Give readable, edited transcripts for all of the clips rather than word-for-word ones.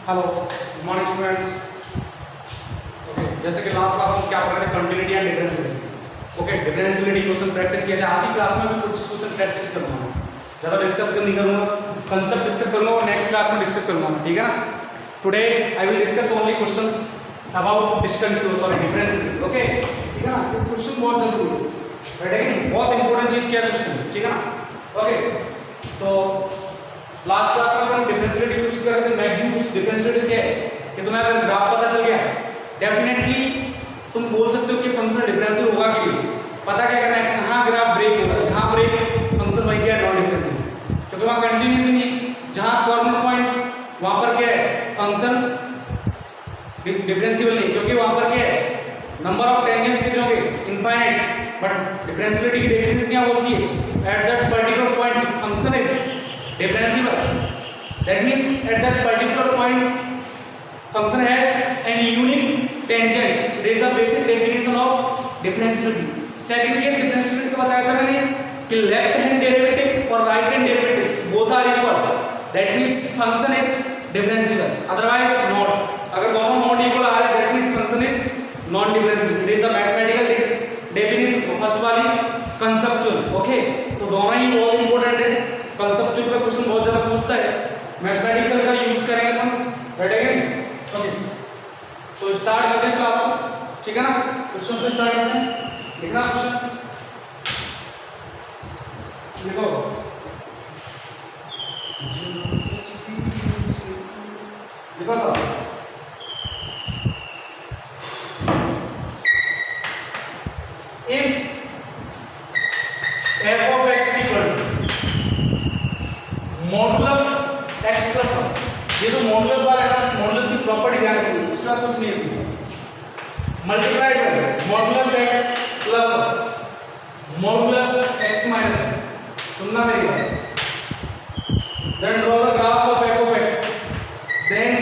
Hello good morning students. Okay, जैसे कि last class में क्या पढ़ा था, continuity and differentiality. Okay, differentiality question practice किया था। आज की क्लास में भी कुछ क्वेश्चन प्रैक्टिस करूंगा, ज़्यादा डिस्कस नहीं करूंगा, कंसेप्ट डिस्कस करूंगा और नेक्स्ट क्लास में डिस्कस करूंगा, ठीक है ना। Today I will discuss only questions about discontinuity और डिफरेंशियलिटी। ओके, ठीक है ना। तो क्वेश्चन बहुत जरूरी है, राइट है कि बहुत इंपॉर्टेंट चीज क्या क्वेश्चन, ठीक है ना। ओके, तो लास्ट क्लास में हम डिफरेंशियलिटी यूज कर रहे थे। मैक्सिमम डिफरेंशियलिटी क्या है कि तुम्हें अगर ग्राफ पता चल गया, डेफिनेटली तुम बोल सकते हो कि फंक्शन डिफरेंशियल होगा कि नहीं। पता क्या करना है, कहाँ ग्राफ ब्रेक हो रहा है, जहाँ ब्रेक फंक्शन वही क्या है, नॉन डिफरेंशियल, क्योंकि वहाँ कंटिन्यूस ही नहीं। जहाँ कॉर्नर पॉइंट वहाँ पर क्या है, फंक्शन डिफरेंशियल नहीं, क्योंकि वहाँ पर क्या है, नंबर ऑफ टेंजेंट्स कितने होंगे, इनफाइनाइट। बट डिफरेंशियलिटी की डेफिनेशन क्या होती है, at that particular point function is differentiable. That means at that particular point function has an unique tangent. It is the basic definition of differentiability. Second case differentiability का बताया था मैंने कि left hand derivative और right hand derivative both are equal. That means function is differentiable. Otherwise not. अगर दोनों not equal आ रहे, that means function is non differentiable. It is the mathematical definition. First वाली conceptual. Okay, तो दोनों ही बहुत important है। Conceptual पे question बहुत ज्यादा पूछता है, मैथमेटिकल का यूज करेंगे हम, राइट है। ओके, तो स्टार्ट करते हैं क्लास को, ठीक है ना। क्वेश्चन से स्टार्ट करते हैं। लिखना क्वेश्चन लिखो। लिखो sir. If f of x equal modulus x plus 1, ये जो मॉडुलस वाला है ना, मॉडुलस की प्रॉपर्टी ध्यान रखनी, उसके बाद कुछ नहीं इसमें। मल्टीप्लाई करें modulus x plus 1 modulus x minus 1, सुनना मेरी बात। Then draw the graph of f of x, then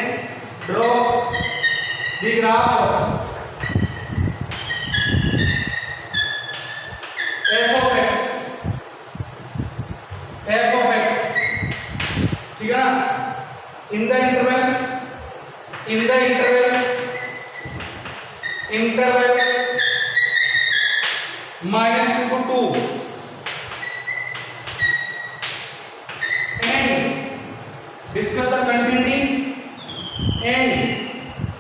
draw the graph of f of x, f of x, ठीक है ना। In the interval -2 to 2 and discuss the continuity and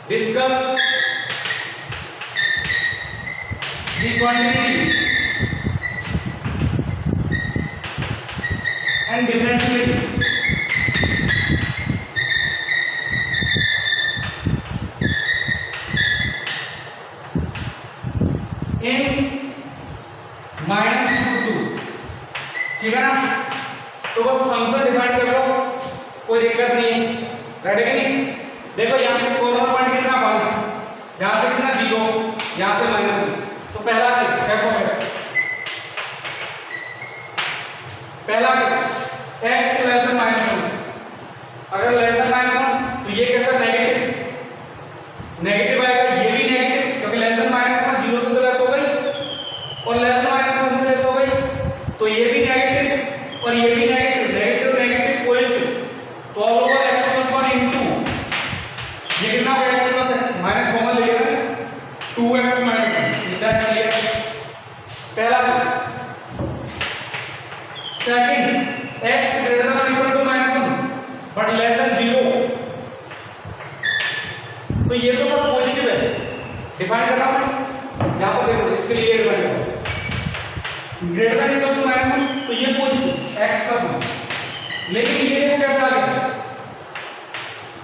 discuss the continuity and differentiability in -2 to 2, ठीक है ना। तो बस function define कर लो, कोई दिक्कत नहीं है, राइट है कि नहीं। देखो यहाँ से कॉर्नर पॉइंट कितना 1, यहाँ से कितना 0, यहाँ से -1। तो पहला केस f of x, पहला केस x लेस देन -1, अगर लेस देन -1 तो ये कैसा नेगेटिव आएगा, ये भी नेगेटिव, क्योंकि लेस देन -1 0 से तो लेस हो गई और लेस देन -1 से लेस हो गई, तो ये भी नेगेटिव और ये भी नेगेटिव, नेगेटिव नेगेटिव पॉजिटिव, तो all over x plus 1 into ये कितना होगा, x plus x minus common ले लेना, 2x minus 1। Is that clear? पहला case. Second, x greater than equal to -1 but less than 0, तो ये तो सब पॉजिटिव है, डिफाइन करना पड़ेगा। यहाँ पर देखो, इसके लिए डिफाइन करो ग्रेटर देन इक्वल टू -1, तो ये पॉजिटिव x प्लस 1, लेकिन ये देखो कैसा आ गया,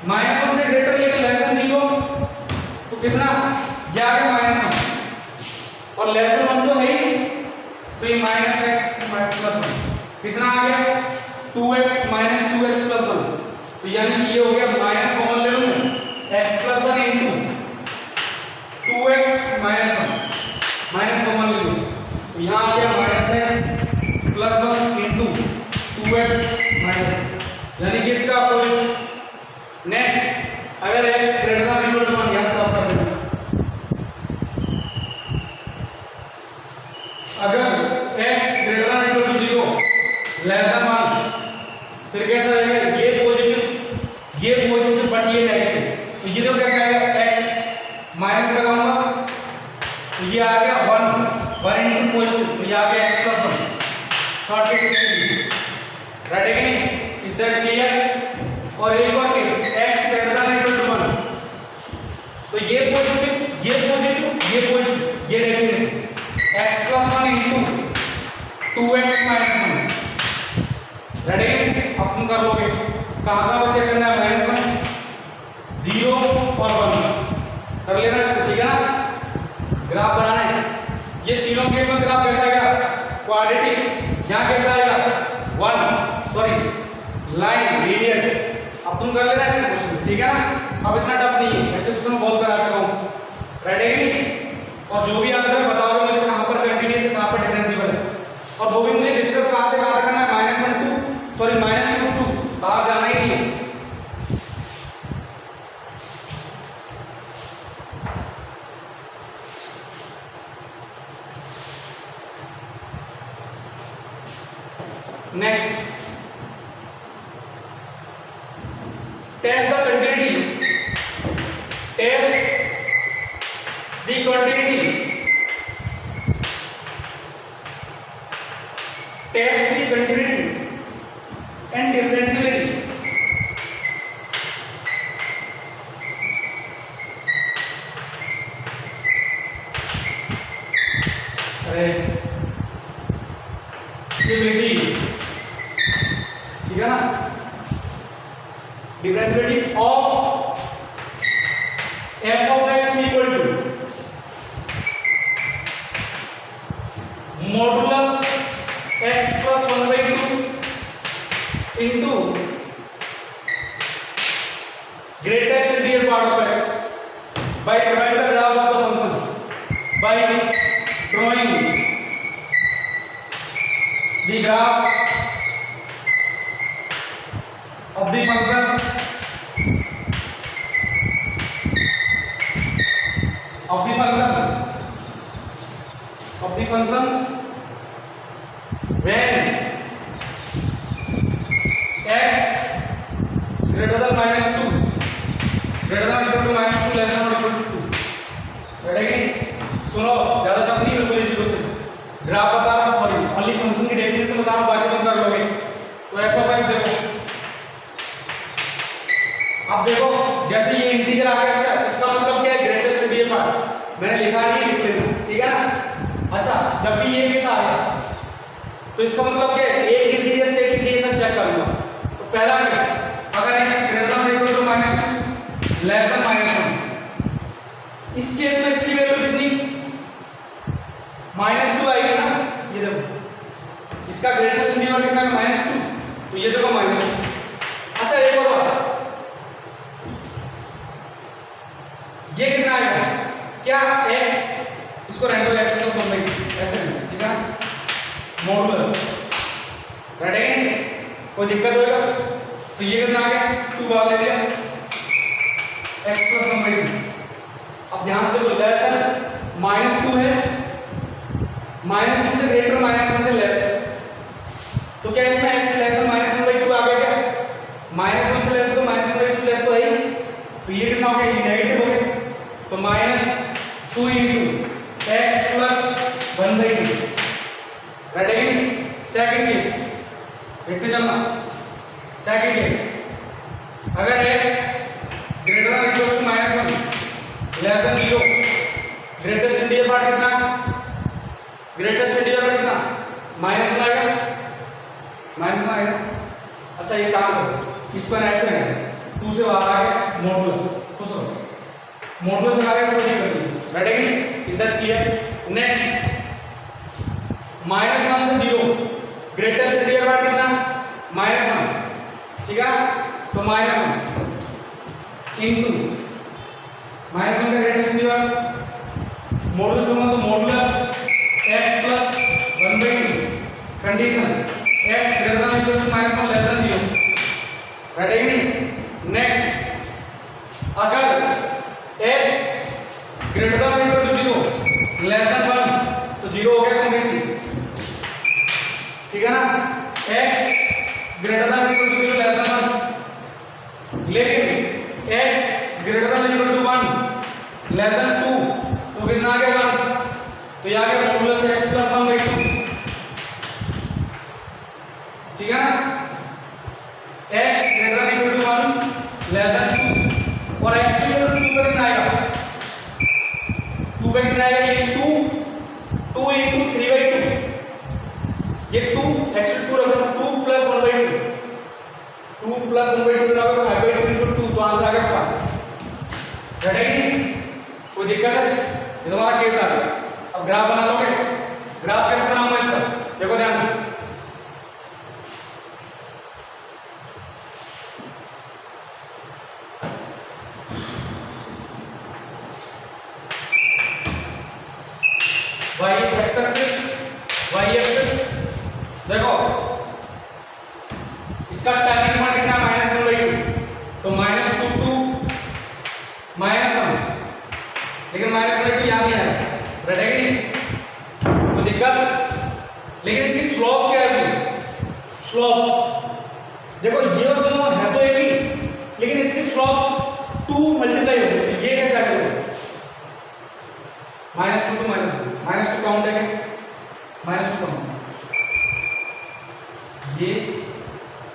-1 से ग्रेटर लेकिन लेस देन 0, तो कितना ये आ गया -1 और लेस देन 1 तो है ही, तो ये -x प्लस 1 कितना आ गया, 2x माइनस 2x प्लस 1, तो यानी कि ये हो गया माइनस कॉमन ले लूं मैं, x plus 1 into 2x minus 1 minus common ले लूं, तो यहाँ आ गया -x plus 1 into 2x minus 1, यानी कि इसका अपोजिट। नेक्स्ट, अगर x greater than equal to 1, यहाँ से आप कर देना, अगर x greater than equal to 0 less than 1, फिर कैसा रहेगा, ये पॉजिटिव बट ये नेगेटिव, ये देखो कैसे आएगा, x माइनस लगाऊंगा तो ये आ गया 1 इंटू पॉजिटिव, तो ये आ गया x प्लस 1, थर्ड केस इसके लिए, राइट है कि नहीं? Is that clear? और एक और case x greater than equal to 1, तो ये पॉजिटिव, ये पॉजिटिव, ये पॉजिटिव, ये definition x plus 1 into 2x minus 1, right है कि नहीं? अब तुम कर लोगे, कहाँ कहाँ बचे करना है, माइनस 1, 0 और 1 कर लेना इसको, ठीक है ना? ग्राफ बनाना है, ये तीनों केस में ग्राफ कैसा आएगा, क्वाड्रेटिक, यहाँ कैसा आएगा 1, सॉरी लाइन लीनियर। अब तुम कर लेना इसको क्वेश्चन, ठीक है ना? अब इतना टफ नहीं है, ऐसे क्वेश्चन बहुत करा चुका हूँ, राइट है कि नहीं? और जो भी आंसर बता रहे हो मुझे कहाँ पर कंटिन्यूअस है, कहाँ पर डिफरेंशिएबल है, और वो भी मुझे डिस्कस कहाँ से कहाँ तक करना है, -1 टू सॉरी -2 टू 2, बाहर जाना ही नहीं है। Next, test the continuity. Test the continuity. Test the continuity and differentiability. Stability. ठीक है ना? Differentiability of f of x equal to modulus x plus 1/2 into greatest real part of x by drawing the graph of the function, by drawing the graph of the function when x greater than -2 greater than equal to -2 less than or equal to 2, right है कि नहीं? सुनो ज्यादा tough नहीं, बिल्कुल इसी question graph बता रहा हूं, सॉरी ओनली फंक्शन की डेफिनेशन बता रहा हूं, बाकी तुम कर लोगे। तो f of x देखो, अब देखो जैसे ये इंटीजर आ गया, अच्छा इसका मतलब क्या है, ग्रेटेस्ट रियल पार्ट मैंने लिखा नहीं, लिख लेना, ठीक है ना? अच्छा जब भी ये केस आएगा तो इसका मतलब क्या है, एक इंटीजर से एक इंटीजर तक चेक करूंगा। तो पहला केस, अगर x greater than equal to -2 less than -1, इस केस में इसकी वैल्यू कितनी, -2 आएगी ना? ये देखो इसका ग्रेटेस्ट इंटीजर कितना है, -2, तो ये देखो -2। अच्छा एक और बात, ये कितना आएगा, क्या x, इसको रहने दो x प्लस 1/2 ऐसे नहीं, ठीक है? मॉडुलस, राइट है? कोई दिक्कत होगा तो ये कितना आ गया, 2 बार ले लिया x प्लस 1/2। अब ध्यान से देखो, लेस देन -2 है, -2 से ग्रेटर, -1 से लेस, तो क्या इसमें x लेस देन -1/2 आ गया क्या? -1 से लेस तो -1/2 लेस तो है ही, तो ये कितना हो गया, ये नेगेटिव हो गया, तो -2 इंटू x प्लस 1/2, राइट है कि नहीं? सेकंड केस देखते चलना, सेकंड केस, अगर x greater than equal to -1 less than 0, greatest integer part कितना, ग्रेटेस्ट इंटीजर पार्ट कितना, -1 आएगा, -1 आएगा। अच्छा ये काम करो, इसको ऐसे है, 2 से बाहर आ गया मॉडुलस, खुश रहो, मॉडुलस लगा के कोई दिक्कत नहीं, राइट है कि नहीं? Is that clear? नेक्स्ट, -1 से 0, ग्रेटेस्ट इंटीजर पार्ट कितना, -1, ठीक है? तो -1 इंटू -1 का ग्रेटेस्ट इंटीजर मॉडुलस होगा, तो modulus x plus 1/2, condition x greater than equal to -1 less than 0, right है कि नहीं? नेक्स्ट, अगर x greater than equal to 0 less than 1, तो 0 हो गया कंप्लीटली, ठीक है ना? x greater than equal to 0 less than 1, लेकिन x greater than equal to 1 less than 2 तो कितना आ गया 1 तो ये आ गया मॉडुलस x प्लस 1/2 ठीक है ना x greater than equal to 1 less than 2 और x इक्वल टू 2 पे कितना आएगा 2 पे कितना आएगा ये 2 into 3/2 ये 2 x 2 रखो 2 प्लस 1/2 2 प्लस 1/2 कितना होगा 5/2 into 2 तो आंसर आ गया 5 रेडी नहीं कोई दिक्कत है ये तुम्हारा केस आ गया अब ग्राफ बना लोगे ग्राफ कैसे बनाऊंगा इसका देखो ध्यान से y एक्सिस देखो इसका टर्निंग पॉइंट कितना -1/2 तो -2 to -1 लेकिन -1/2 यहां नहीं आया रटेगी नहीं कोई दिक्कत लेकिन इसकी स्लोप क्या है स्लोप देखो ये दोनों है तो एक ही लेकिन इसकी स्लोप 2 मल्टीप्लाई हो ये कैसे आ गया -2 to -2 काउंट है क्या -2 काउंट ये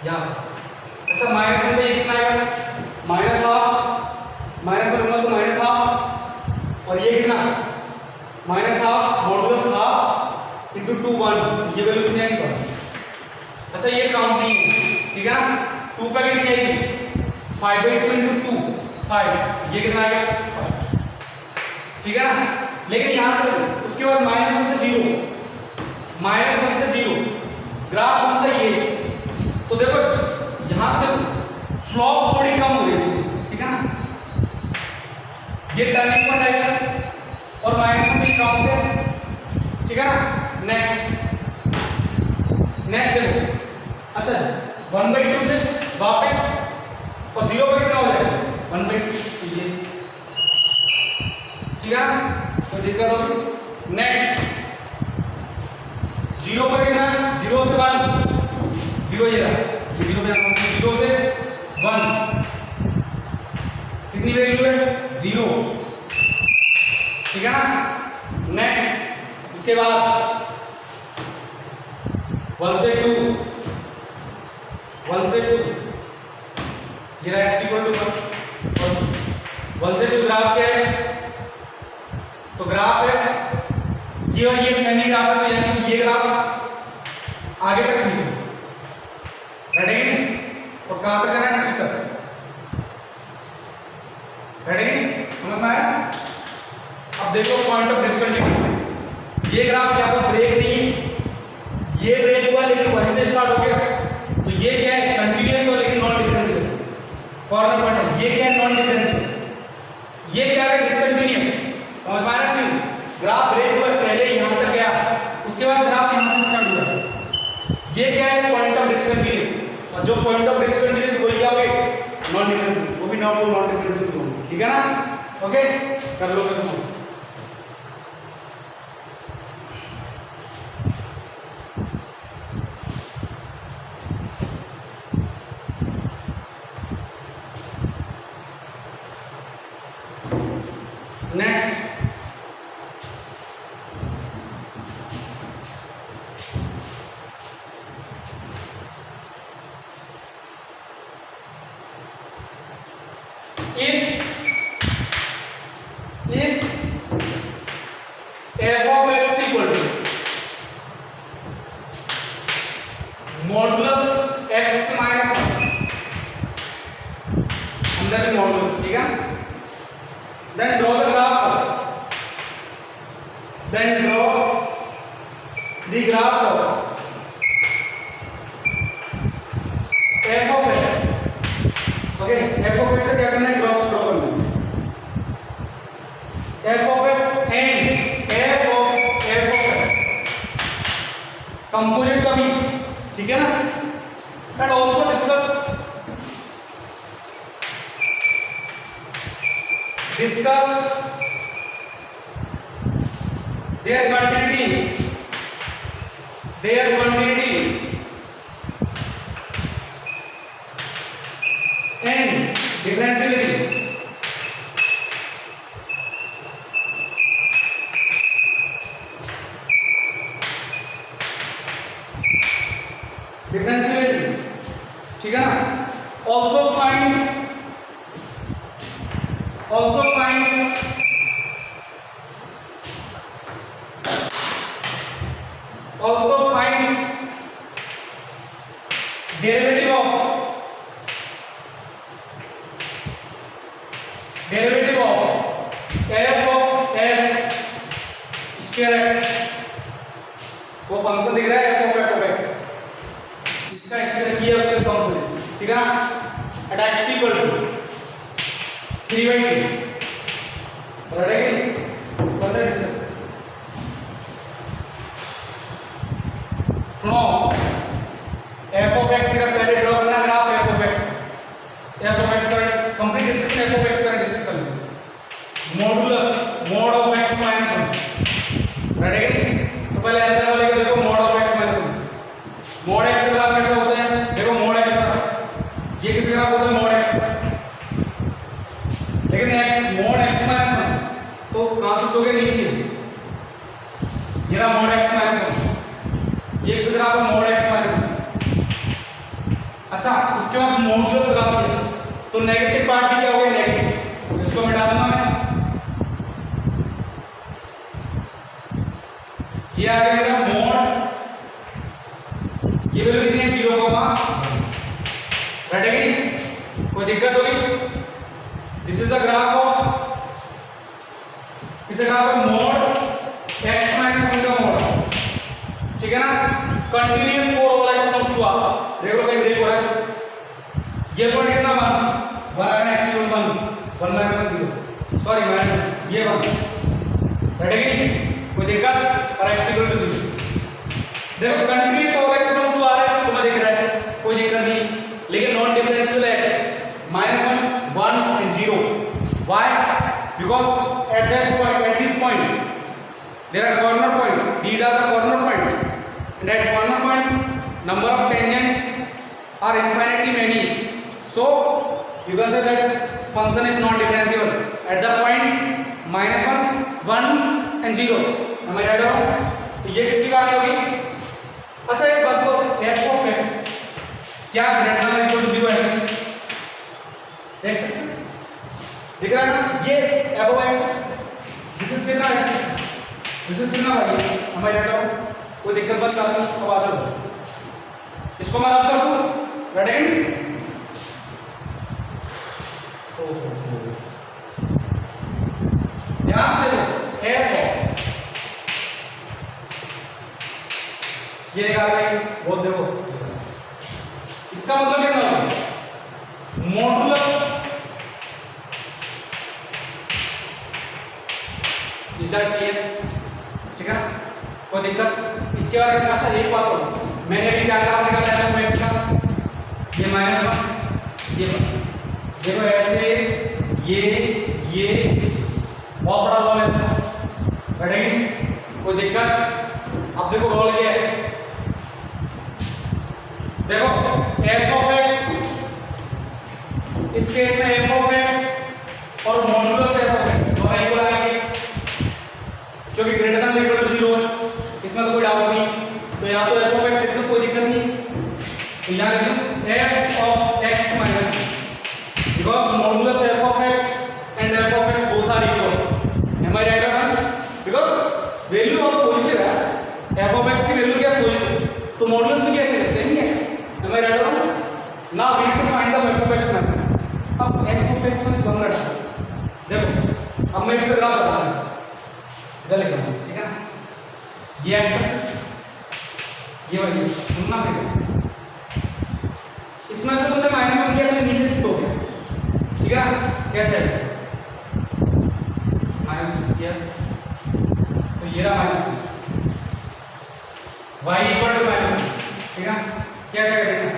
या अच्छा माइनस में ये कितना आएगा -1/2 माइनस में तो -1/2 और ये कितना -1/2 मॉडुलस 1/2 into 2 1 ये वैल्यू कितनी आएगी अच्छा ये काउंट नहीं है ठीक है ना 2 पे कितनी आएगी 5/2 into 2 5 ये कितना आएगा 5 ठीक है ना लेकिन यहां से उसके बाद -1 से 0 -1 से 0 ग्राफ कौन सा ये तो देखो यहां से स्लोप थोड़ी कम हो गई ठीक है ना ये टर्निंग पॉइंट आएगा और माइनस में काउंट है ठीक है ना नेक्स्ट देखो अच्छा 1/2 से वापस और 0 पे कितना हो जाएगा 1/2 ये ठीक है तो दिक्कत होगी नेक्स्ट 0 पर कितना 0 से 1 0 ये रहा ये 0 पे 0 से 1 कितनी वैल्यू है 0 ठीक है ना नेक्स्ट उसके बाद 1 से 2 ये रहा x इक्वल टू 1 से 2 ग्राफ क्या है तो ग्राफ है ये और ये सेमी ग्राफ है तो यानी ये ग्राफ आगे तक खींचो रेडी और कहां तक जाना है 2 तक रेडी समझ में आया अब देखो पॉइंट ऑफ डिसकंटिन्यूटी ये ग्राफ यहाँ पर ब्रेक नहीं ये ब्रेक हुआ लेकिन वहीं से स्टार्ट हो गया तो ये क्या है कंटीन्यूअस हुआ लेकिन नॉन डिफरेंशियल कॉर्नर पॉइंट ये क्या है नॉन डिफरेंशियल ये क्या है डिसकंटिन्यूअस समझ में आ रहा है क्यों ग्राफ ब्रेक हुआ पहले यहां तक गया उसके बाद ग्राफ यहां से स्टार्ट हुआ ये क्या है पॉइंट ऑफ डिसकंटिन्यूअस और जो पॉइंट ऑफ डिसकंटिन्यूअस वही क्या होगा नॉन डिफरेंशियल वो भी नॉन डिफरेंशियल ठीक है ना ओके कर लो तुम next if f of x equal to modulus x minus 1 अंदर भी मॉडुलस ठीक है then draw the graph of f of x okay f of x से क्या करना है ग्राफ ड्रॉ करना है f of x and f of x composite का भी ठीक है ना and also discuss their continuity and differentiability also find derivative of f of f square x, वो फंक्शन दिख रहा है f of x, इसका एक्सप्लेन किया उसके फंक्शन, ठीक है ना, एट x इक्वल टू 3/2 बराबर है कि बता डिस्कस सुनो, f of x का पहले ड्रॉ करना ग्राफ f of x का complete discussion f of x का डिस्कस कर लेंगे, modulus mode of x minus 1 ready, तो पहले अंदर वाले को देखो mode of x minus 1, mode x का ग्राफ कैसा होता है, देखो मोड x का ये किसका ग्राफ होता है, मोड x का, लेकिन मोड x माइनस 1 तो कहां से लोगे नीचे, ये रहा मोड x माइनस 1, ये किसका ग्राफ है, मोड x माइनस 1। अच्छा उसके बाद मॉडुलस लगा दिया तो नेगेटिव पार्ट भी क्या हो गया, नेगेटिव, इसको मिटा दूंगा मैं, ये आ गया मेरा मोड, ये वैल्यू कितनी है 0, बैठेगी, कोई दिक्कत होगी, this is the graph of, इसे graph of mod x minus 1 का मोड, ठीक है ना, कंटिन्यूअस 4 वाला एक्सपोनेंस हुआ, देखो कहीं ब्रेक हो रहा है, ये पॉइंट कितना 1 आना x equal 1 minus 1 0, sorry minus ये 1, बैठेगी, कोई दिक्कत, और x इक्वल टू 0, देखो कंटिन्यूअस 4 एक्सपोनेंस आ रहा है, तुम्हें दिख रहा है, कोई दिक्कत नहीं, लेकिन नॉन डिफरेंशियल है, -1 1 and 0, why, because at that point, at this point there are corner points, these are the corner points, and at corner points number of tangents are infinitely many, so you can say that function is non differentiable at the points -1 1 and 0, am I right or wrong, तो ये किसकी कहानी होगी, अच्छा एक बात तो f of x क्या ग्रेटर देन इक्वल टू 0 है, देख सकते हैं, दिख रहा है ना, ये f of x, this is कितना x, दिस इज कितना y, am I right or wrong, कोई दिक्कत मत आती, अब आ जाओ, इसको मैं रब कर दूं, रेडी, ध्यान से देखो f of ये निकाल रहे हैं, बहुत देखो, इसका मतलब क्या होगा, मॉडुलस इज दैट क्लियर, ठीक है, कोई दिक्कत, इसके बारे में, अच्छा एक बात और, मैंने अभी क्या ग्राफ निकाला है x का, ये -1 ये देखो ऐसे, ये बहुत बड़ा रोल है इसका, बैठेगी, कोई दिक्कत, अब देखो रोल क्या है, देखो f of x, इस केस में f of x और मॉडुलस f of x दोनों इक्वल आएंगे, क्योंकि ग्रेटर देन इक्वल टू 0 है, इसमें तो कोई डाउट नहीं, तो यहाँ तो f of x लिख दो, कोई दिक्कत नहीं, तो यहाँ लिख दो f of x minus 1, because modulus f of x and f of x both are equal, am I right or not, because value of positive है, f of x की वैल्यू क्या है, पॉजिटिव, तो मॉडुलस भी कैसे है, same ही है, am I right or not, now we need to find the f of x minus 1, अब f of x minus 1 रखो, देखो अब मैं इसका ग्राफ बता रहा हूँ, इधर लिखा हूँ, ठीक है ना, ये x एक्सिस, ये वाली सुनना पड़ेगा, इसमें से तुमने -1 किया तो नीचे शिफ्ट हो गया, ठीक है, कैसे है, -1 किया तो ये रहा -1, y इक्वल टू -1, ठीक है, कैसे करेंगे,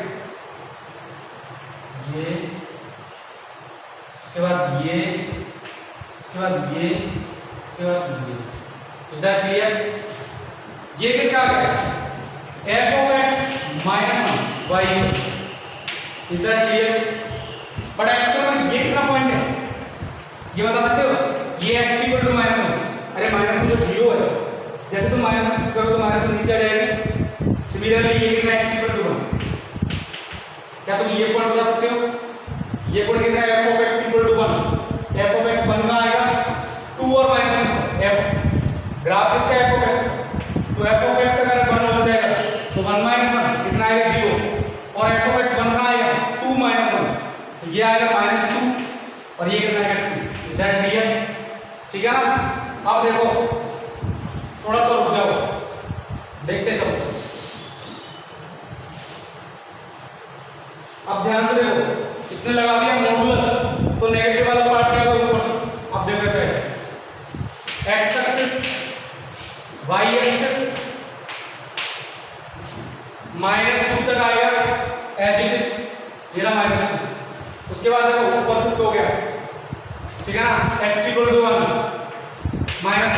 ये उसके बाद ये, इसके बाद ये, इसके बाद ये, इज दैट क्लियर, ये किसका आ गया, f of x minus 1 y, is that clear, but actually में ये कितना पॉइंट है, ये बता सकते हो, ये x इक्वल टू -1, अरे -1 तो 0 है, जैसे तुम -1 करो तो -1 नीचे आ जाएगा, सिमिलरली ये कितना x इक्वल टू 1, क्या तुम ये पॉइंट बता सकते हो, ये पॉइंट कितना है, f of x equal to 1, f of x 1 आएगा -2 और ये कितना आएगा 2। Is that clear? ठीक है ना? अब देखो थोड़ा सा रुक जाओ, देखते चलो। अब ध्यान से देखो, इसने लगा दिया मॉडुलस, तो नेगेटिव वाला पार्ट क्या होगा ऊपर से। अब देखो कैसे है, x एक्सिस y एक्सिस -2 तक आएगा एज इट इज, ये रहा -2। उसके बाद देखो ऊपर शिफ्ट हो गया, ठीक है ना, x = 1 -1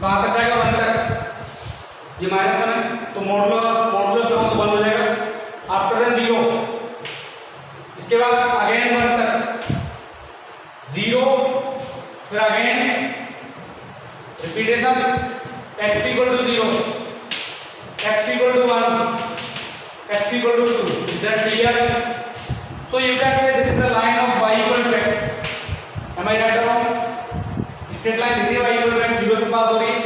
कहां तक जाएगा 1 तक, ये -1 है तो मॉडुलस तो 1 हो जाएगा आफ्टर देन 0। इसके बाद अगेन 1 तक 0, फिर again repetition x = 0, x = 1, x = 2। Is that clear? So you can say this is the line of y = x. Am I right or wrong? Straight line दिख रही है y = x, 0 से पास हो रही है।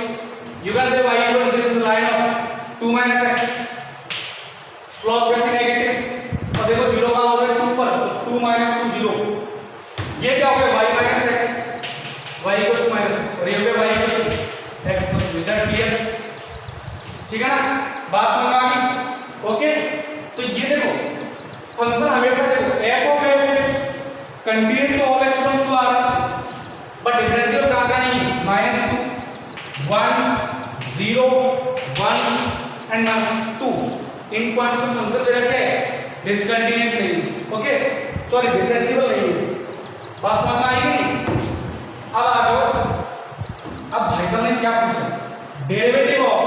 You can say y = this is the line of 2 - x. Slope कैसे negative, और देखो 0 कहां हो रहा है 2 पर, तो 2 - 2 0। ये क्या हो गया y - x, y = -1 और ये हो गया y = x। Is that clear? ठीक है ना, बात समझ आ गई? ओके, तो ये देखो फंक्शन हमेशा देखो f(x) कंटीन्यूअस तो ऑल एक्सपोनेंट्स तो आ रहा, बट डिफरेंशियल कहां का नहीं, -2 1 0 1 एंड 2 इन पॉइंट्स में फंक्शन दे रखे हैं, डिसकंटीन्यूअस नहीं, ओके सॉरी डिफरेंशियल नहीं है। बात समझ में आई कि नहीं? अब आ जाओ, अब भाई साहब ने क्या पूछा, derivative of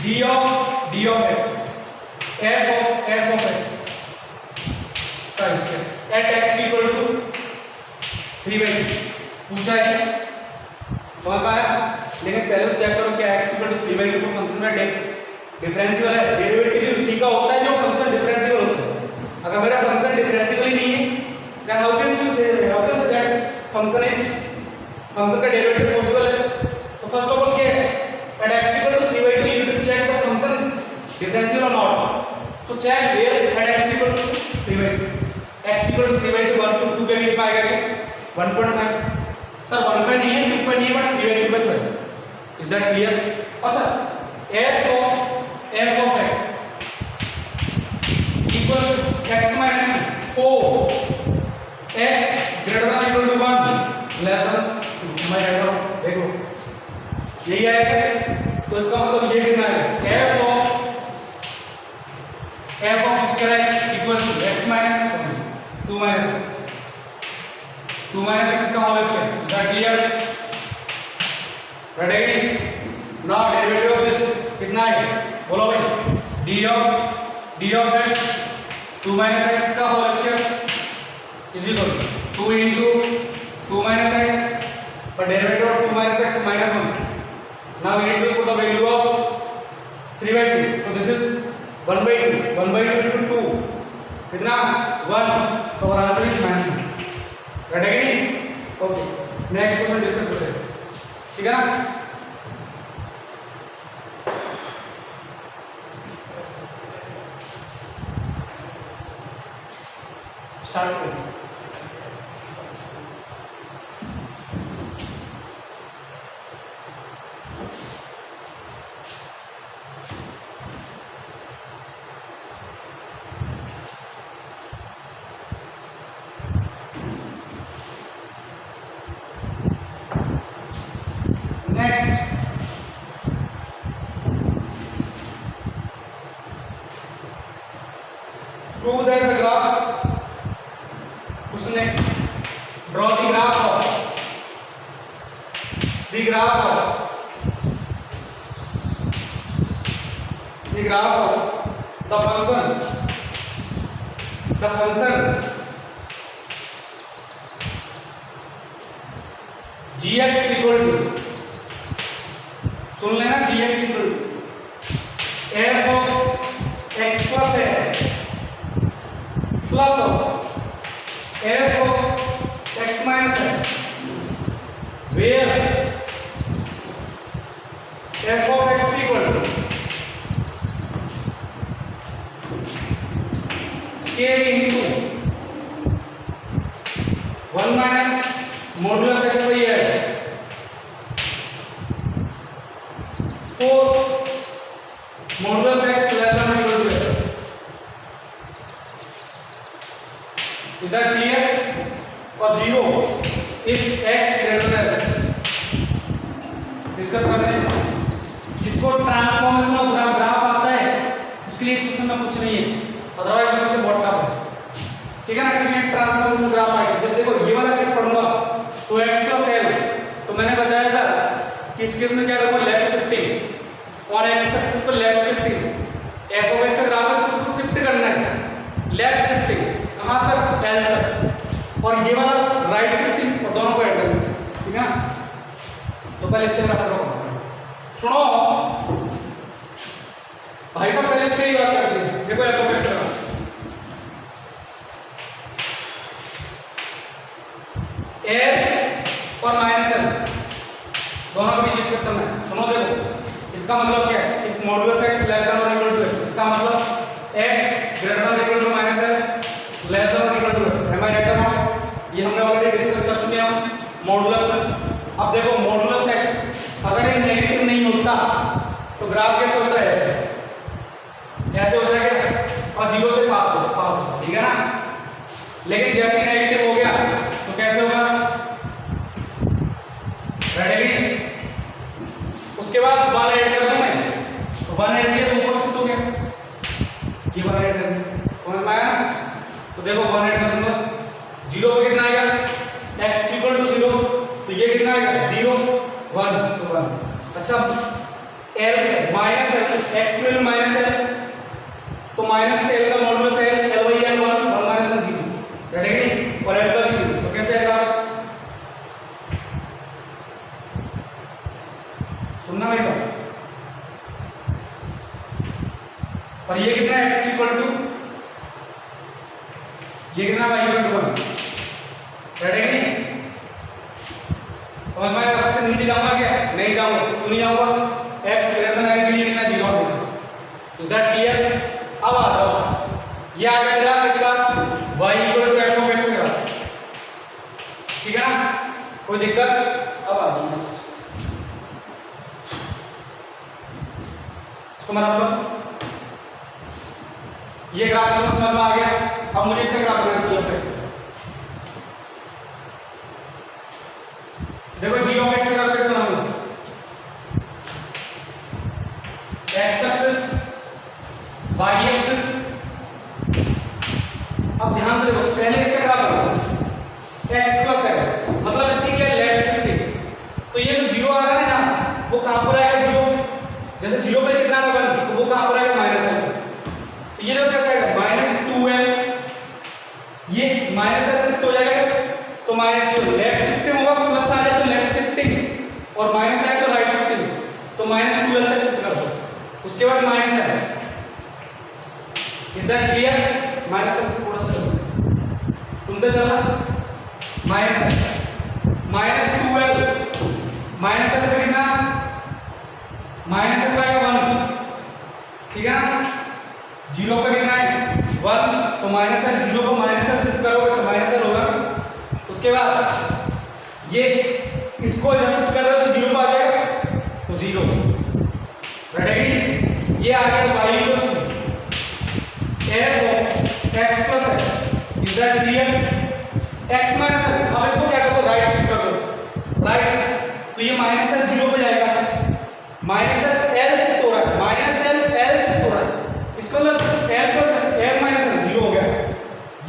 d of x f of x का स्क्वायर एट x = 3/2 पूछा है, समझ में आया? लेकिन पहले चेक करो क्या x = 3/2 को फंक्शन का डिफरेंशियल है, डेरिवेटिव उसी का होता है जो फंक्शन डिफरेंशियल होता है। अगर मेरा फंक्शन डिफरेंशियल ही नहीं है, then how can say that function का डेरिवेटिव पॉसिबल है? तो फर्स्ट ऑफ ऑल क्या है, at x = 3/2 you will check the function is differential or not. So check where at x = 3/2, x = 3/2 1 to 2 के बीच में आएगा क्या 1.5, सर 1 पे नहीं है 2 पे नहीं है बट 3/2 पे तो है। Is that clear? अच्छा f of x equals to x - 4 x greater than equal to 1 less than 2। मैं कहता हूं देखो यही आएगा, तो इसका मतलब ये कितना है f of x equals to x - 2 - x 2 - x का whole square. Is that clear? Ready? Now derivative of this कितना है बोलो भाई, d of x 2 - x का whole square is equal to 2 into 2 - x, but derivative of 2 - x -1। Now we need to put the value of 3/2. So this is 1/2. 1/2 into 2 कितना 1, so our answer is -1। Ready? Okay, next question discuss करते हैं, ठीक है ना? Start करो। Next, prove that the graph. Question next. Draw the graph of the function gx equal to, सुन लेना, gx equal to f of x plus a plus of f of x minus a, where f of x equal to k into 1 minus modulus x by l 4 modulus x less than or equal to l. Is that clear? और 0 if x greater than l discuss करते हैं। जिसको transformation of graph आता है उसके लिए इस question में कुछ नहीं है, अदरवाइज हम उसे बहुत टफ है, ठीक है ना। क्योंकि ट्रांसफॉर्मेशन ग्राफ आएगा जब देखो ये वाला केस पढ़ूंगा तो x प्लस l, तो मैंने बताया था कि इस केस में क्या करूंगा, लेफ्ट शिफ्टिंग और x एक्सिस पर left shifting, f of x का ग्राफ है उसको शिफ्ट करना है, लेफ्ट शिफ्टिंग कहां तक, l तक, और ये वाला राइट शिफ्टिंग, और दोनों को ऐड करना, ठीक है ना। तो पहले इसके ग्राफ करो, सुनो भाई साहब, पहले इसके ही बात करते हैं। देखो f ऑफ x का l और माइनस l दोनों के बीच डिस्कस करना है। सुनो देखो इसका मतलब क्या है, if modulus x less than और इक्वल टू l, इसका मतलब x greater than equal to minus l less than और equal to l, am I right about, ये हमने ऑलरेडी डिस्कस कर चुके हैं मॉडुलस में। अब देखो मॉडुलस x अगर ये नेगेटिव नहीं होता तो ग्राफ कैसे होता है, ऐसे होता है क्या, और 0 से पास होता, ठीक है ना। लेकिन जैसे ही नेगेटिव हो गया तो कैसे होगा, रेडी। उसके बाद 1 ऐड कर दूं मैं, तो 1 ऐड किया तो ऊपर शिफ्ट हो गया, ये 1 ऐड कर दिया, समझ में आया ना। तो देखो 1 ऐड कर दूंगा, 0 पे कितना आएगा, x इक्वल टू 0, तो ये कितना आएगा 0 1 तो 1। अच्छा l minus x value minus l, तो माइनस l का मॉडुलस है l by l 1 minus 0, ready, और l का भी 0, तो कैसे आएगा, सुनना मेरी बात। और ये कितना है x इक्वल टू, ये कितना y इक्वल टू 1, रेडी, समझ में आया। क्वेश्चन नीचे जाऊंगा क्या, नहीं जाऊंगा, क्यों नहीं जाऊंगा, x ग्रेटर देन के लिए कितना 0 होगा, इज दैट क्लियर। अब आ जाओ, ये आ गया मेरा पिछला y equal to f of x का, ठीक है ना, कोई दिक्कत। अब आ जाओ नेक्स्ट, इसको मैं रख, ये ग्राफ तो समझ में आ गया। अब मुझे इसका ग्राफ बनाना चाहिए f x, देखो g ऑफ x का ग्राफ कैसे बनाऊंगा, x एक्सिस y एक्सिस। अब ध्यान से देखो, पहले इसका ग्राफ बनाओ x प्लस है, मतलब इसकी क्या लेफ्ट शिफ्टिंग, तो ये जो 0 आ रहा है ना वो कहां पर आएगा, 0 जैसे 0 पे कितना आएगा 1, तो वो कहां पर आएगा माइनस है, तो ये देखो कैसे आएगा माइनस 2l, ये माइनस से शिफ्ट हो जाएगा, तो माइनस 2 लेफ्ट शिफ्टिंग होगा, प्लस आ जाए तो लेफ्ट शिफ्टिंग, और माइनस आए तो राइट शिफ्टिंग, तो माइनस 2l तक शिफ्ट कर दो, उसके बाद माइनस है, इज दैट क्लियर। माइनस थोड़ा सा सुनते चलना, माइनस है, माइनस 2l, माइनस है तो कितना, माइनस है पाएगा 1, ठीक है ना, 0 पे कितना है 1, तो माइनस है, 0 को माइनस से शिफ्ट करोगे तो माइनस होगा। उसके बाद ये इसको इधर शिफ्ट कर रहे हो तो 0 पे आ जाएगा, तो 0, रेडी। ये आ गया y equal to f of x plus है, is that clear. x minus है, अब इसको क्या कर दो, राइट शिफ्ट कर दो, राइट, तो ये माइनस है 0 पे जाएगा, माइनस है l शिफ्ट हो रहा है, माइनस l शिफ्ट हो रहा है, इसका मतलब l प्लस l माइनस 0 हो गया,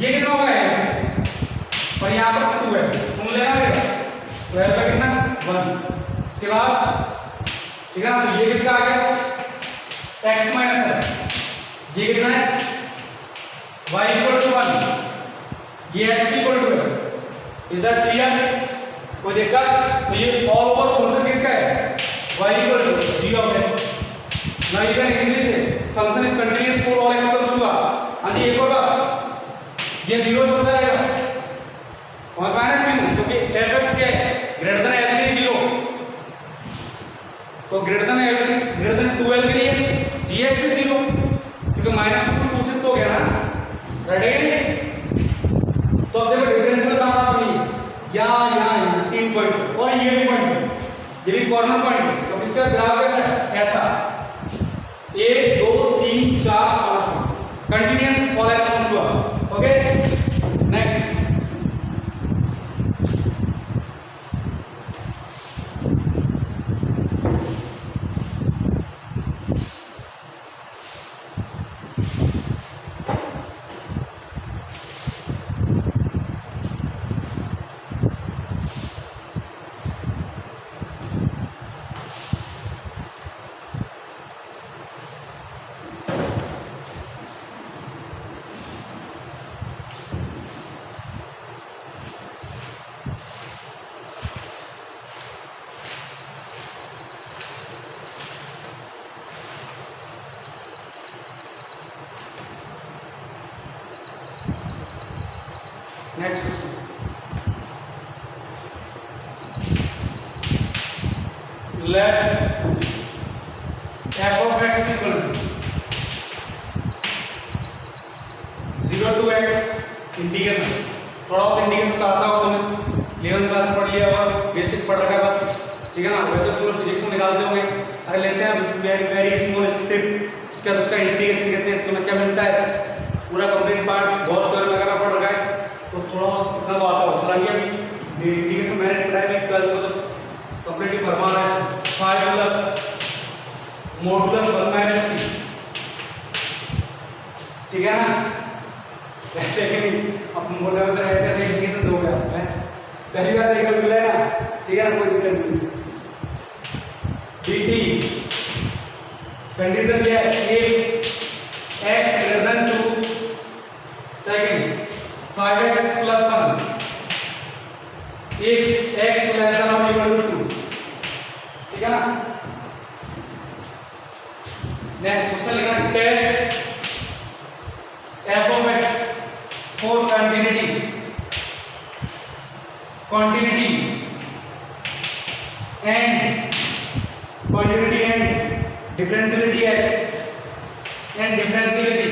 ये कितना होगा l, और यहाँ पर 2 है, सुन लेना बेटा, तो l का कितना 1, इसके बाद ठीक है ना, तो ये किसका आ गया x माइनस है, ये कितना है y इक्वल टू 1, ये x इक्वल टू है, इज दैट क्लियर, कोई दिक्कत। तो ये ऑल ओवर फंक्शन किसका है, y equal to g of x। Now you can easily see function is continuous for all x comes to r। हां जी, एक और बात, ये 0 चलता रहेगा, समझ में आया ना, क्यों, क्योंकि f(x) क्या है, ग्रेटर देन l के लिए 0, तो ग्रेटर देन 2l के लिए gx is 0, क्योंकि -2 2 शिफ्ट हो गया ना, रेडी? तो अब देखो डिफरेंशियल कहां पर है? यहाँ 3 पॉइंट और ये भी पॉइंट, ये भी कॉर्नर पॉइंट है। तो इसका ग्राफ कैसा है? ऐसा 1 2 3 4 5 कंटिन्यूअस ऑल एक्स हुआ। Okay next next question, let f of x equal to 0 to x integration. थोड़ा बहुत इंटीग्रेशन आता हो तुम्हें, 11th क्लास पढ़ लिया और बेसिक पढ़ रखा है बस, ठीक है ना। वैसे तुम लोग फिजिक्स में निकालते होंगे, अरे लेते हैं वेरी स्मॉल स्टेप, उसके बाद उसका इंटीग्रेशन कहते हैं, तुम्हें क्या मिलता है? पूरा कंप्लीट पार्ट गॉस थ्योरम वगैरह पढ़ रखा है, तो थोड़ा बहुत इतना तो आता हो। हालांकि इंटीग्रेशन मैंने पढ़ाया है क्लास में, तो कंप्लीटली भरमा रहा है 5 प्लस मॉडुलस 1 माइनस t, ठीक है ना। ऐसे कि अब बोले सर ऐसे ऐसे इंटीग्रेशन दोगे आप, पहली बार देखने को मिला है ना, ठीक है ना, कोई दिक्कत नहीं। dt कंडीशन क्या है? if x greater than 2, second 5x plus 1, if x less than or equal to 2, ठीक है ना। नेक्स्ट क्वेश्चन लिखना है, test f of x for continuity and differentiability and differentiability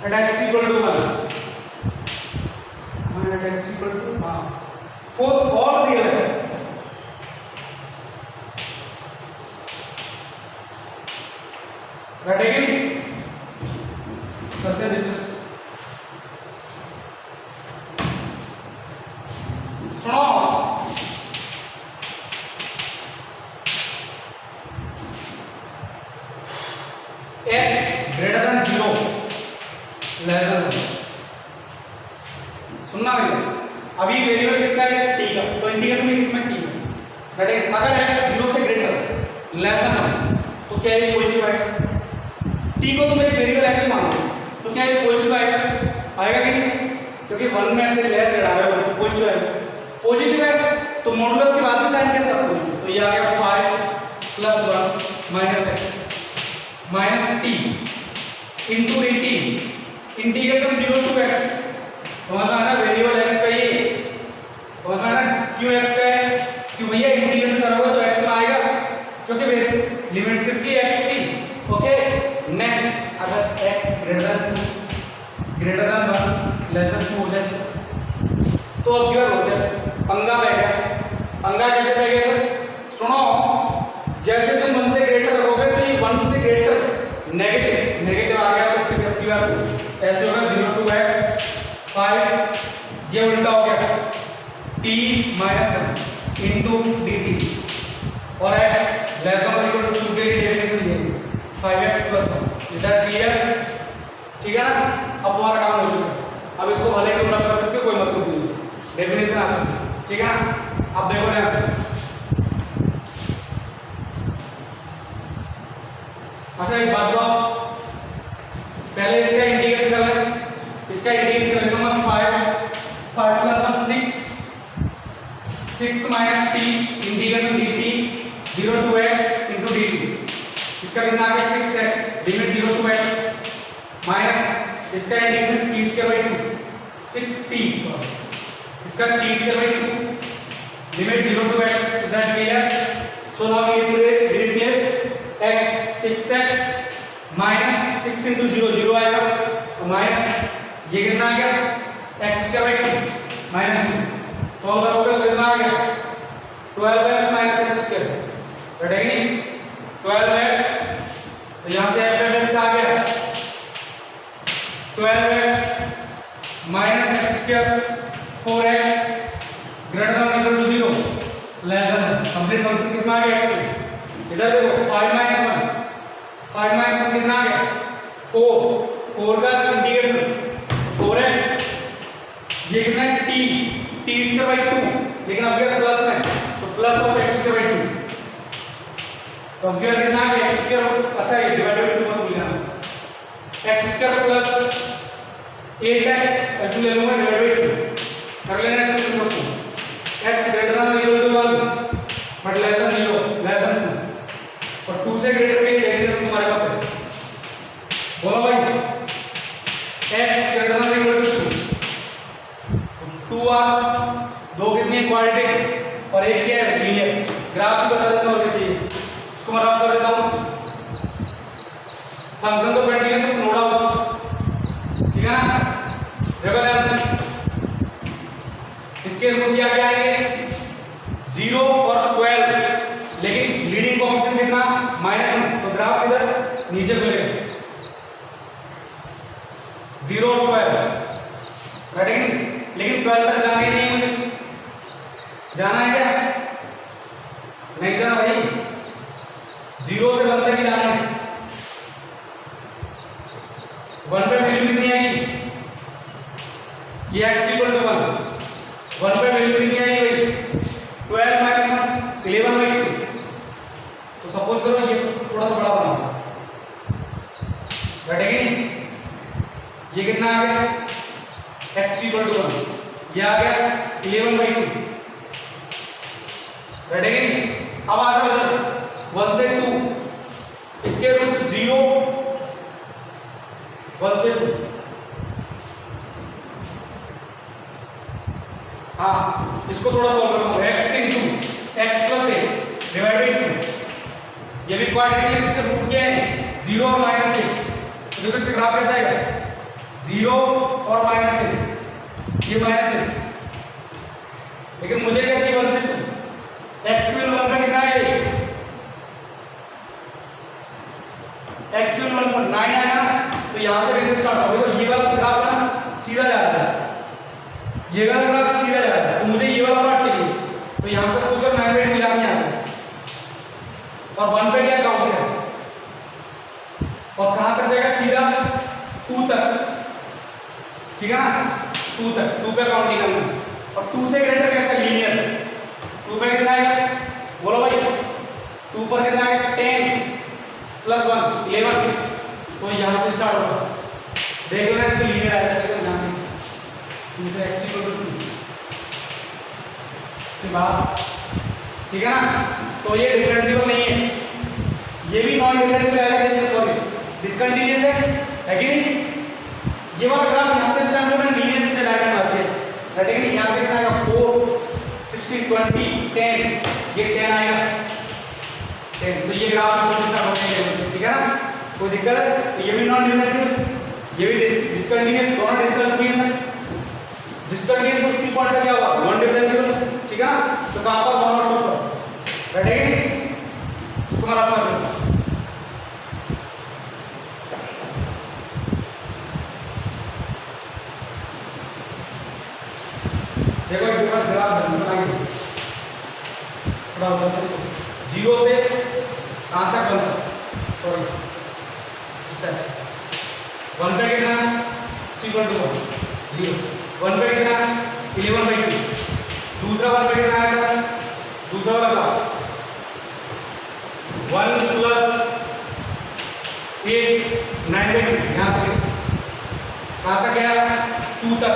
at x equal to 1 and at x equal to for all real x, right again करते हैं discuss. सुनो x greater than 0 less than 1, सुनना भैया, अभी variable किसका है? t का, तो इंटीग्रेशन में किसमें t है, राइट। अगर x 0 से ग्रेटर लेस देन 1 तो क्या ये पॉजिटिव आएगा? t को तुम एक वेरिएबल x मान लो तो क्या ये पॉजिटिव आएगा कि नहीं? क्योंकि 1 में से लेस हटा रहे हो तो पॉजिटिव आएगा। पॉजिटिव है तो मॉडुलस के बाद में साइन कैसे आता है? तो ये आ गया 5 plus 1 minus x minus t into dt integration 0 to x, समझ में आ रहा है? वेरिएबल x का ये समझ में आ रहा है? क्यों x का है? क्यों भैया इंटीग्रेशन करोगे तो x में आएगा, क्योंकि लिमिट्स किसकी? x की। ओके नेक्स्ट, अगर x greater then 1 less than 2 हो जाए तो अब क्या हो जाए? पंगा पड़ गया। पंगा कैसे पड़ गया सर? सुनो, जैसे तुम 1 से ग्रेटर रखोगे तो ये 1 से ग्रेटर नेगेटिव आ गया, तो फिर इसकी बात ऐसे होगा 0 to x 5, ये उल्टा हो गया t minus 1 into dt, और x लेस देन और इक्वल टू 2 के लिए डेफिनेशन दिए 5x plus 1। Is that clear? ठीक है ना। अब तुम्हारा काम हो चुका है, अब इसको भले तुम रख सकते हो, कोई मतलब नहीं, डेफिनेशन आ चुकी है, ठीक है ना। अब देखो ध्यान से, अच्छा एक बात बताओ, पहले इसका इंटीग्रेशन कर लें, इसका इंटीग्रेशन कर लेंगे 5 plus 1 6 minus t integration dt 0 to x into dt, इसका कितना आ गया 6x लिमिट 0 to x माइनस इसका integration t square by 2 6t, इसका t square by 2 limit 0 to x, is that clear? So now we replace x 6x minus 6 into 0 0 आएगा तो minus ये कितना आ गया x square by 2 minus 2 solve करोगे तो कितना आ गया 12x minus x स्क्वायर बैठेगा नहीं 12x तो यहाँ से f(x) आ गया 12x minus x square 4x greater than or equal to 0 less than complete function किसमें आ गया x इधर देखो 5 minus 1 5 minus 1 कितना आ गया 4 का इंटीग्रेशन 4x ये कितना है t स्क्वायर बाई 2 लेकिन अब क्या प्लस में तो plus of x square by 2 तो अब क्या कितना आ गया x स्क्वायर अच्छा ये डिवाइड बाई 2 मत भूलना x स्क्वायर प्लस 8x ऐसे ले लूंगा डिवाइड बाई 2 कर लेना इसको शुरू करो x greater than equal to 1 but less than 0 less than 2 और 2 से ग्रेटर के डेफिनेशन तुम्हारे पास है बोलो भाई x greater than equal to 2 आर्स दो कितनी क्वाड्रेटिक और एक क्या है लीनियर ग्राफ भी बता देता हूं और क्या चाहिए इसको मैं रफ कर देता हूं फंक्शन तो कंटीन्यूअस नोड आउट ठीक है ना डबल आंसर इसके रूट क्या क्या आएंगे 0 और 12 लेकिन लीडिंग कोएफिशिएंट कितना -1 तो ग्राफ इधर नीचे खुलेगा 0 और 12 राइट है लेकिन 12 तक जाना ही नहीं मुझे जाना है क्या नहीं जाना भाई 0 से 1 तक ही जाना है 1 पे वैल्यू कितनी आएगी ये x इक्वल टू 1 1 पे वैल्यू कितनी आएगी भाई 12 माइनस 1 11 बाई 2 तो सपोज करो ये सब थोड़ा सा बड़ा बना बैठे कि नहीं ये कितना आ गया x इक्वल टू 1 ये आ गया 11 बाई 2 बैठे कि नहीं अब आ जाओ इधर 1 से 2 इसके रूट 0 1 से 2 हाँ इसको थोड़ा सॉल्व करो x into x plus a divided by 2 ये भी क्वाड्रेटिक इसका रूट क्या है 0 और -1 तो देखो इसका ग्राफ कैसा आएगा 0 और -1 ये -1 लेकिन मुझे क्या चाहिए 1 से 2 x की वैल्यू 1 का कितना है x की वैल्यू 1.9 आएगा ना तो यहां से रेंज स्टार्ट होगा तो ये वाला ग्राफ ना सीधा जा रहा है ये वाला ग्राफ सीधा जा रहा है तो मुझे ये वाला पार्ट चाहिए तो यहां से पूछकर 9 पे मिला नहीं आता और 1 पे क्या काउंट है और कहां तक जाएगा सीधा 2 तक ठीक है ना 2 तक 2 पे काउंट नहीं करना और 2 से ग्रेटर कैसा लीनियर 2 पे कितना आएगा बोलो भाई 2 पर कितना आएगा 10 प्लस 1 11 तो यहां से स्टार्ट होगा देख लेना इसको लीनियर आएगा चलो ध्यान से 2 से x इक्वल टू 2 इसके बाद ठीक है ना तो ये डिफरेंशिएबल नहीं है ये भी नॉन डिफरेंशिएबल आएगा देखिए सॉरी डिसकंटीन्यूअस है कि नहीं ये वाला ग्राफ यहां से स्टार्ट होगा लीनियर से डायरेक्ट आती है लेकिन यहां से कितना आएगा 4 16 20 10 ये 10 आएगा 10 तो ये ग्राफ को सिस्टम होने ठीक है ना कोई दिक्कत है तो ये भी नॉन डिफरेंशिएबल ये भी डिसकंटीन्यूअस दोनों डिसकंटीन्यूअस है डिसकंटीन्यूअस और 2 पॉइंट का क्या होगा नॉन डिफरेंशिएबल ठीक है ना तो कहां पर 1 और 2 पर बैठेगी इसको मैं रफ कर दूंगा देखो एक बार ग्राफ ढंग से बनाएंगे थोड़ा उधर से 0 से कहां तक बनता सॉरी स्टेप 1 पे कितना इक्वल टू 0 1 पे कितना 11 बाई 2 दूसरा 1 पे कितना आया था दूसरा वाला 1 प्लस 8 9 बाई 2 यहां से कहां तक गया 2 तक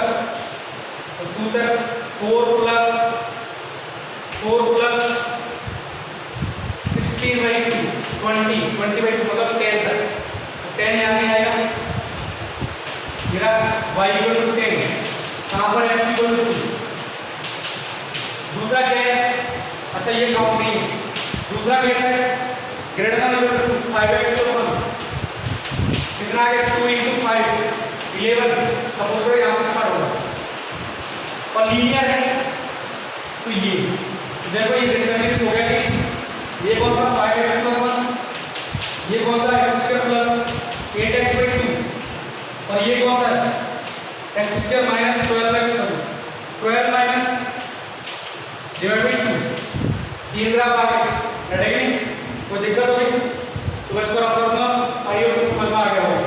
तो 2 तक 4 प्लस 16 बाई 2 20 बाई 2 मतलब 10 तक तो 10 यहाँ नहीं आएगा मेरा y इक्वल टू 10 कहाँ पर x इक्वल टू 2 दूसरा क्या है अच्छा ये काउंट नहीं है। दूसरा केस है greater than equal to 5x + 1 कितना आ गया 2 × 5 11 सपोज करो यहाँ से स्टार्ट होगा और लीनियर है तो ये देखो ये डिस्कंटिन्यूअस हो गया कि ये कौन सा 5x + 1 ये कौन सा x² + 8x/2 और ये कौन सा है x² - 12x 12 - / 2 तीन ग्राफ आ गए लड़ेगी कोई दिक्कत होगी तो इसको रफ कर दूंगा आइए आपको समझ में आ गया होगा।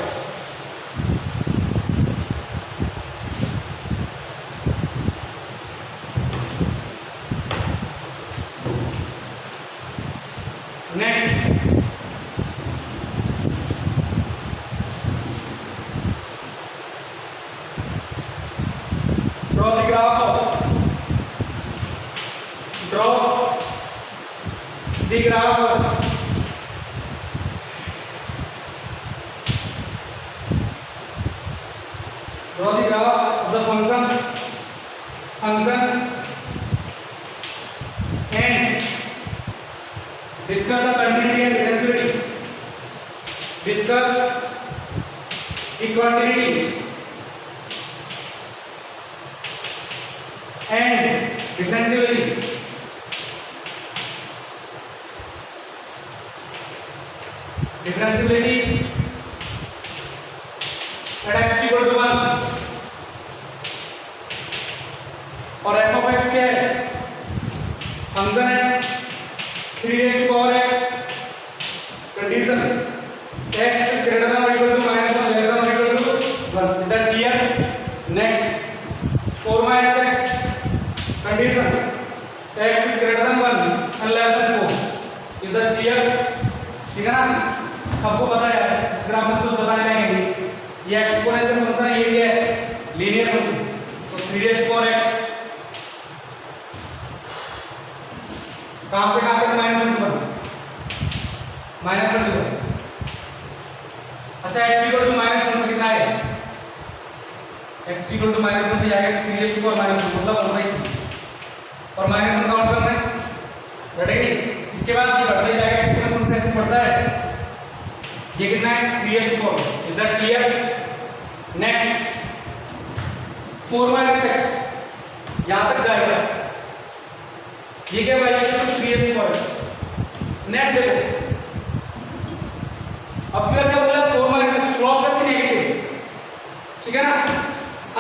Next draw the graph draw the graph of the function and discuss the continuity and differentiability. Discuss the continuity and differentiability. Differentiability at x = 1 और f of x क्या है फंक्शन है 3x condition x is greater than or equal to -1 less than or equal to 1 is that clear? Next 4 - x condition x is greater than 1 and less than 4 is that clear? ठीक है ना सबको पता है इस graph में कुछ बताने लगेंगे ये एक्सपोनेंशियल फंक्शन है ये क्या है लीनियर फंक्शन तो 3x कहां से कहां तक -1 पर -1 पर अच्छा x = -1 कितना है x = -1 पे जाएगा 3x मतलब 1/3 और -1 काउंट करना है बढ़ेगी इसके बाद ये बढ़ता जाएगा एक्सपोनेंशियल फंक्शन ऐसे बढ़ता है ये कितना है 3x is that clear? Next 4 - x यहां तक जाएगा ये क्या भाई 3x नेक्स्ट देखो अब फिर क्या बोला 4 - x स्लोप का सी नेगेटिव ठीक है ना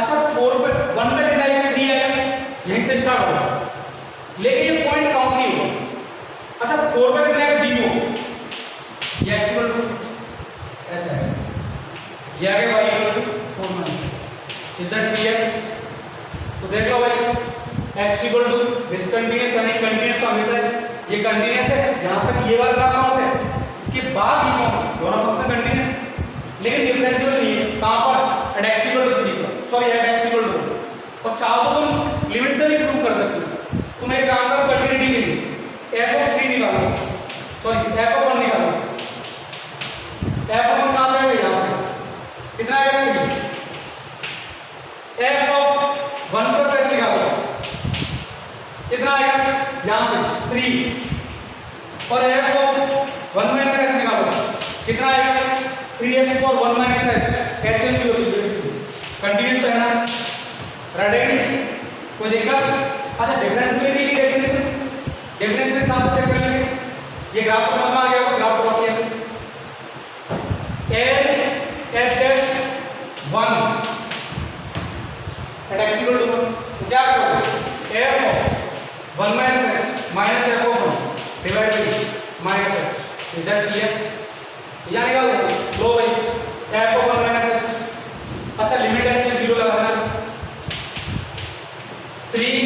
अच्छा 4 पे 1 पे कितना आएगा 3 आएगा यहीं से स्टार्ट होगा लेकिन ये पॉइंट काउंट नहीं होगा अच्छा 4 पे कितना आएगा 0 ये x = ऐसा है ये आ गया y = 4 - x is that clear? तो देख लो भाई x = डिसकंटीन्यूअस यानी कंटीन्यूअस तो हमेशा ये कंटीन्यूअस है यहां तक ये वाला काउंट है इसके बाद ये काउंट दोनों फंक्शन कंटीन्यूअस लेकिन डिफरेंशियल नहीं है कहां पर एट x = 3 पर सॉरी एट x = 2 और चाहो तो तुम लिमिट से भी प्रूव कर सकते हो तुम एक काम करो कंटीन्यूटी के लिए f of 3 निकालो सॉरी f of 1 निकालो f of 1 कहां से आएगा यहां से कितना आएगा f of 1 + h निकालो कितना आएगा यहां से 3 और f of 1 - h निकालो कितना आएगा 3x⁴ 1 - h कैंसिल की होगी कंटीन्यूअस है ना रेडी कोई दिक्कत अच्छा डिफरेंशिएबिलिटी की डेफिनेशन के साथ चेक कर लेंगे ये ग्राफ को समझ में आ गया होगा ग्राफ को रखिए l f 1 एट x = 1 तो क्या करोगे f of 1 - h minus f of 1 divided by -h is that clear? यहाँ निकाल दो लो भाई f of 1 - h अच्छा लिमिट h 0 लगाना 3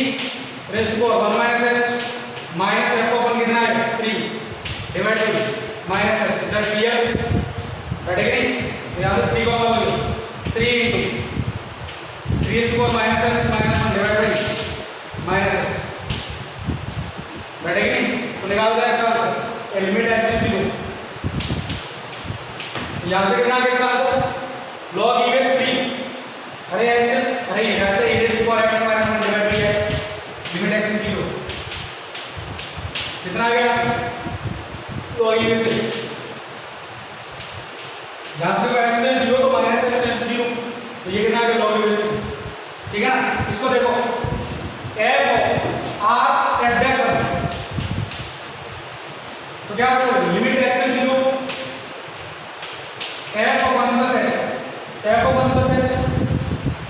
1 - h माइनस f of 1 कितना है 3 divide by -h is that clear? Category यहाँ से 3 को हम लोग 3 into 3 - h -1 divided by -h category तो निकाल दो इसका आंसर लिमिट h 0 यहाँ से कितना किसका आंसर log e base 3 अरे ये रहता है e raised to power x - 1 divided by x limit x 0 तो क्या होगा limit x to 0 f of 1 plus h, f of 1 plus h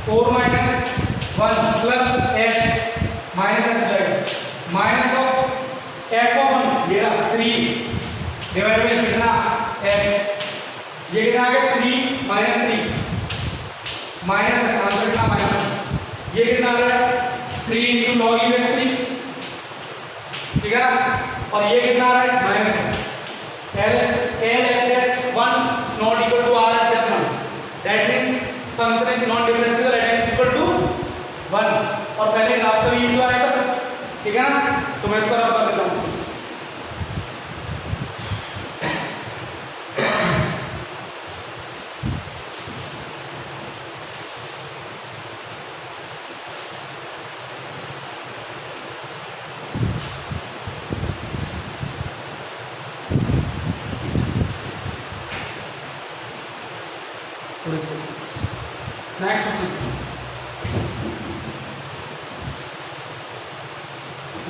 4 minus 1 plus h minus h जाएगा minus of f of 1 ये रहा 3 डिवाइड बाय कितना h, ये कितना आ गया 3 minus 3 माइनस है आंसर कितना माइनस, ये कितना आ रहा है 3 into log e base 3, ठीक है ना, और ये कितना आ रहा है minus l s 1 is not equal to r plus 1, that means function is non differentiable at x equal to 1, और पहले ग्राफ से ये जो आया था, ठीक है ना, तो मैं इसको रफ कर देता हूँ।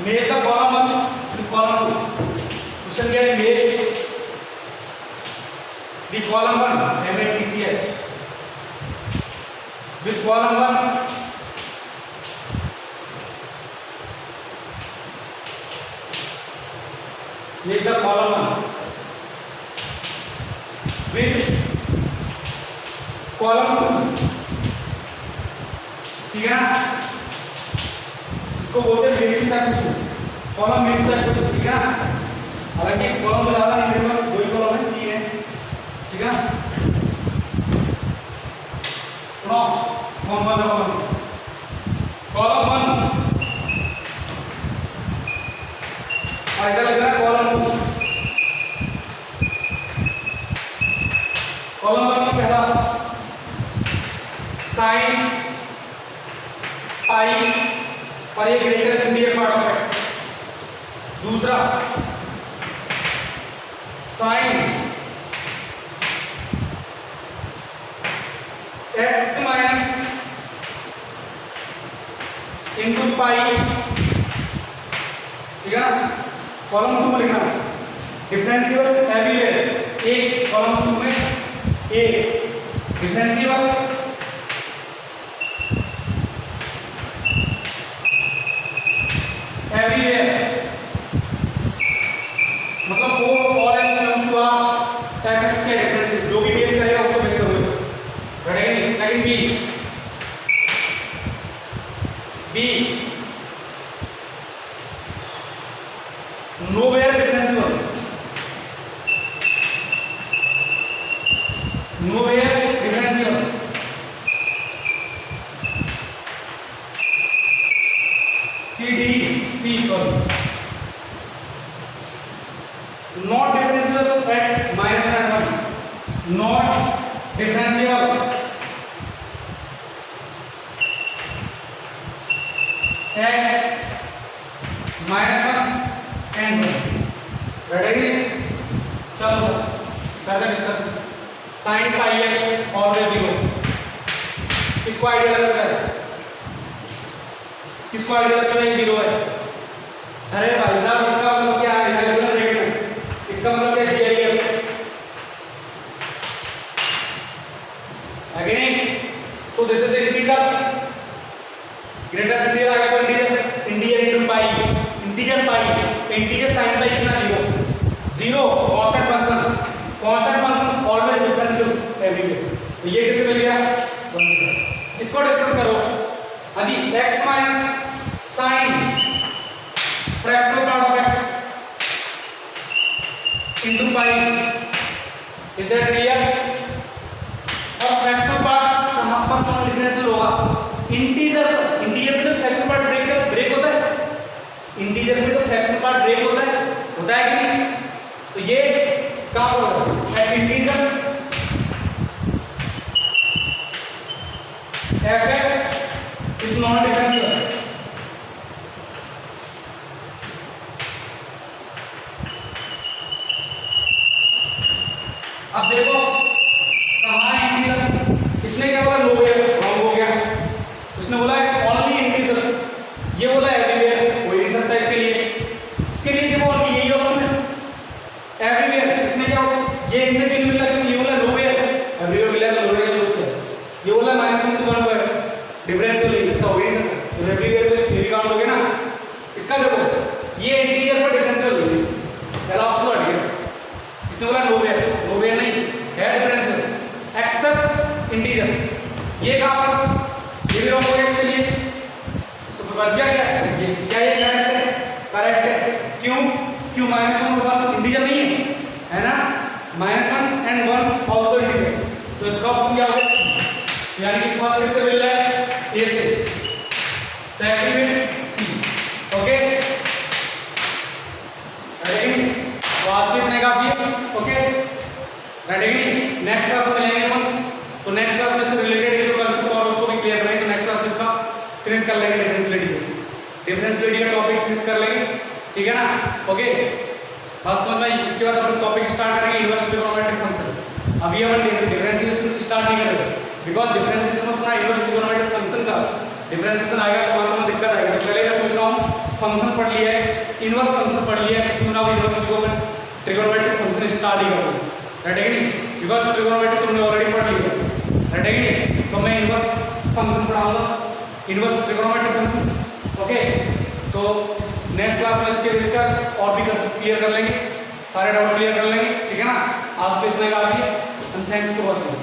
Match the column 1 with column 2. Question क्या है match the column 1 MATCH with column 1 match the column 1 with column 2, ठीक है ना, इसको बोलते हैं mixing type question, column mix type question, ठीक है ना, हालांकि कॉलम तो ज्यादा नहीं, मेरे पास दो ही कॉलम है, 3 है, ठीक है, सुनो कॉलम 1 और इधर लग रहा है कॉलम 2, कॉलम 1 में पहला साइन पाई और ये greater than dear part of x, दूसरा sine x minus into pi, ठीक है ना, कॉलम 2 में लिखना डिफरेंशियल एवरीवेयर, एक कॉलम 2 में ए डिफरेंशियल एवरीवेयर, मतलब वो all x belongs to R type x के डिफरेंस, जो भी बेस करेगा उसको बेस करोगे, right. Second B nowhere differential, nowhere differential, C sorry not differential at minus 1, not differential at minus 1 and 1, ready, चलो करते discuss. Sine pi x always 0, इसको idea लग चुका है, किसको आइडिया लगता है 0 है, अरे भाई साहब इसका मतलब क्या है रेगुलर रेट में, इसका मतलब क्या GIF again, so this is integer, greater integer आ गया तो integer into pi, integer pi, integer sine pi कितना 0 constant function always differential everywhere, तो ये किससे मिल गया 1 के साथ, इसको डिस्कस करो। हाँ जी, x minus sine fractional part of x into pi, is that clear, और फ्रैक्शनल पार्ट कहां पर नॉन डिफरेंशियल होगा, इंटीजर में तो फ्रैक्शनल पार्ट ब्रेक होता है, इंटीजर में तो फ्रैक्शनल पार्ट ब्रेक होता है कि नहीं, तो ये कहां पर होगा at integer fx is non differentiable, अब देखो कहां है इंटीजर, इसने क्या बोला नोवेयर, रॉन्ग हो गया, उसने बोला ओनली इंटीजर्स, ये बोला एवरीवेयर, हो ही नहीं सकता इसके लिए देखो ओनली यही ऑप्शन है, ये इनसे क्यों मिला, क्योंकि ये बोला लो वेयर एवरीवेयर मिला तो लो वेयर लो वेयर, ये बोला -1 to 1 पर डिफरेंशियल ऐसा हो ही नहीं सकता, तो एवरीवेयर तो थ्योरी काउंट हो गया ना। इसका देखो ये इंटीजर पर डिफरेंशियल हो गया, पहला ऑप्शन हट गया, इसने बोला लो वेयर नहीं है डिफरेंशियल एक्सेप्ट इंटीजर्स, ये कहां पर ये भी रॉन्ग हो गया इसके लिए, तो बच गया क्या ये करेक्ट है, क्यों क्यों -1 और 1 इंटीजर नहीं है ना, -1 and 1 ऑल्सो इंटीजर, तो इसका ऑप्शन क्या होगा, यानी कि फर्स्ट किससे मिल रहा है ए से, सेकंड में सी। ओके रेडी, तो आज के इतने काफी है। ओके रेडी, नेक्स्ट क्लास में मिलेंगे अपन, तो नेक्स्ट क्लास में से रिलेटेड एक दो कांसेप्ट और उसको भी क्लियर करेंगे, तो नेक्स्ट क्लास में इसका फिनिश कर लेंगे डिफरेंशियलिटी का टॉपिक फिनिश कर लेंगे, ठीक है ना। ओके बात समझ में आई, इसके बाद अपन टॉपिक स्टार्ट करेंगे इनवर्स ट्रिग्नोमेट्रिक फंक्शन। अभी अपन डिफरेंशिएशन स्टार्ट नहीं करेंगे, बिकॉज डिफरेंशिएशन में अपना इनवर्स ट्रिग्नोमेट्रिक फंक्शन का डिफरेंशिएशन आएगा तो हमारे को दिक्कत आएगी, तो पहले मैं सोच रहा हूँ फंक्शन पढ़ लिया है, इनवर्स फंक्शन पढ़ लिया है, क्यों ना इनवर्स ट्रिग्नोमेट्रिक फंक्शन स्टार्ट ही करूँ, राइट है कि नहीं, बिकॉज ट्रिग्नोमेट्रिक तुमने ऑलरेडी पढ़ लिया, राइट है कि नहीं, तो मैं इनवर्स फंक्शन पढ़ाऊंगा, इनवर्स ट्रिग्नोमेट्रिक फंक्शन। ओके तो नेक्स्ट क्लास में इसके इसका और भी कंसेप्ट क्लियर कर लेंगे, सारे डाउट क्लियर कर लेंगे, ठीक है ना। आज के इतने काफी है, एंड थैंक्स फॉर वॉचिंग।